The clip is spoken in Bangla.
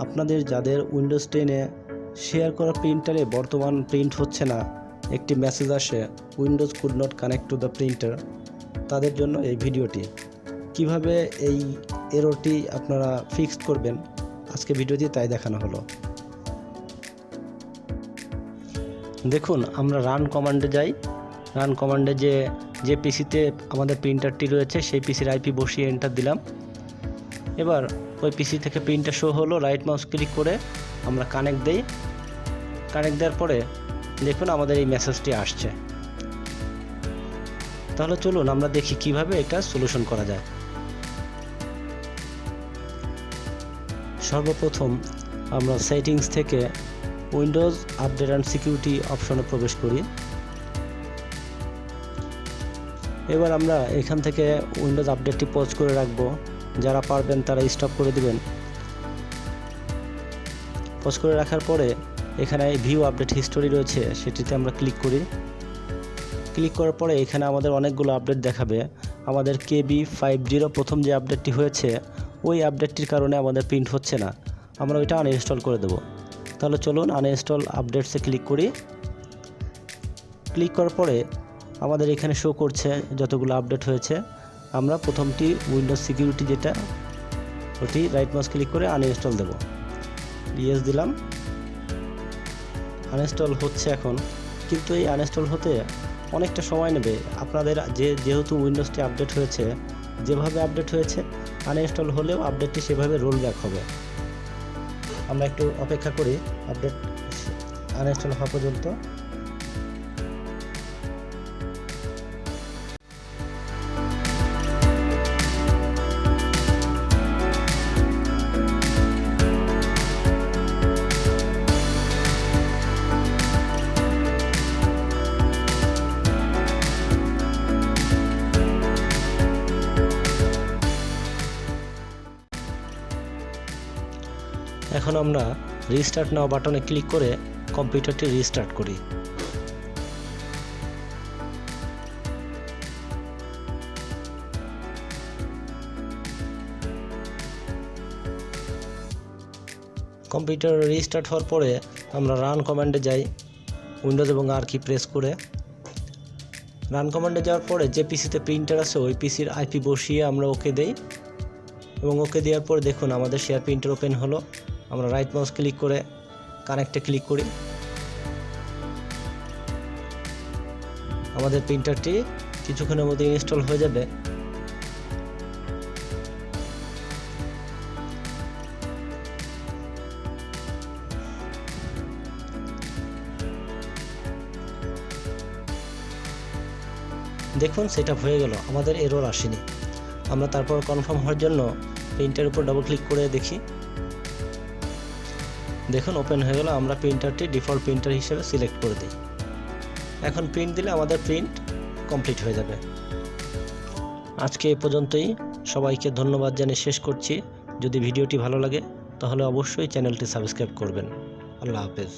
আপনাদের যাদের উইন্ডোজ 10-এ শেয়ার করা প্রিন্টারে বর্তমান প্রিন্ট হচ্ছে না, একটি মেসেজ আসে Windows could not connect to the printer, তাদের জন্য এই ভিডিওটি। কিভাবে এই এররটি আপনারা ফিক্স করবেন আজকে ভিডিওতে তাই দেখানো হলো। দেখুন, আমরা রান কমান্ডে যাই। রান কমান্ডে যে পিসিতে আমাদের প্রিন্টারটি রয়েছে সেই পিসির আইপি বসিয়ে এন্টার দিলাম। এবার ওই পিসি থেকে প্রিন্টার শো হলো, রাইট মাউস ক্লিক করে আমরা কানেক্ট দেই। কানেক্ট দেওয়ার পরে দেখুন আমাদের এই মেসেজটি আসছে। তাহলে চলুন আমরা দেখি কিভাবে এটা সলিউশন করা যায়। সর্বপ্রথম আমরা সেটিংস থেকে উইন্ডোজ আপডেট অ্যান্ড সিকিউরিটি অপশনে প্রবেশ করি। এবার আমরা এখান থেকে উইন্ডোজ আপডেটটি পজ করে রাখবো। যারা পারবেন তারা স্টপ করে দিবেন। পজ করে রাখার পরে এখানে ভিউ আপডেট হিস্টোরি রয়েছে, সেটিতে আমরা ক্লিক করি। ক্লিক করার পরে এখানে আমাদের অনেকগুলো আপডেট দেখাবে। আমাদের KB50 প্রথম যে আপডেটটি হয়েছে ওই আপডেটটির কারণে আমাদের প্রিন্ট হচ্ছে না, আমরা ওইটা আনইনস্টল করে দেব। তাহলে চলুন আনইনস্টল আপডেটসে ক্লিক করি। ক্লিক করার পরে আমাদের এখানে শো করছে যতগুলো আপডেট হয়েছে। আমরা প্রথমটি উইন্ডোজ সিকিউরিটি যেটা, ওটি রাইট মাউস ক্লিক করে আনইনস্টল দেব। ইয়েস দিলাম। আনইনস্টল হচ্ছে এখন, কিন্তু এই আনইনস্টল হতে অনেকটা সময় নেবে। আপনাদের যেহেতু উইন্ডোজটি আপডেট হয়েছে, যেভাবে আপডেট হয়েছে আনইনস্টল হলেও আপডেটটি সেভাবে রোল ব্যাক হবে। আমরা একটু অপেক্ষা করি আপডেট আনইনস্টল হওয়া পর্যন্ত। এখন আমরা রিস্টার্ট নাও বাটনে ক্লিক করে কম্পিউটারটি রিস্টার্ট করি। কম্পিউটার রিস্টার্ট হওয়ার পরে আমরা রান কমান্ডে যাই, উইন্ডোজ এবং আর কি প্রেস করে। রান কমান্ডে যাওয়ার পরে যে পিসিতে প্রিন্টার আছে ওই পিসির আইপি বসিয়ে আমরা ওকে দেই, এবং ওকে দেওয়ার পরে দেখুন আমাদের শেয়ার প্রিন্টার ওপেন হলো। আমরা রাইট মাউস ক্লিক করে কানেক্টে ক্লিক করি। আমাদের প্রিন্টারটি কিছুক্ষণের মধ্যে ইনস্টল হয়ে যাবে। দেখুন সেটআপ হয়ে গেল, আমাদের এরর আসেনি। আমরা তারপর কনফার্ম হওয়ার জন্য প্রিন্টারের উপর ডাবল ক্লিক করে দেখি। দেখুন ওপেন হয়ে গেল। আমরা প্রিন্টারটি ডিফল্ট প্রিন্টার হিসেবে সিলেক্ট করে দিই। এখন প্রিন্ট দিলে আমাদের প্রিন্ট কমপ্লিট হয়ে যাবে। আজকে এ পর্যন্তই। সবাইকে ধন্যবাদ জানিয়ে শেষ করছি। যদি ভিডিওটি ভালো লাগে তাহলে অবশ্যই চ্যানেলটি সাবস্ক্রাইব করবেন। আল্লাহ হাফেজ।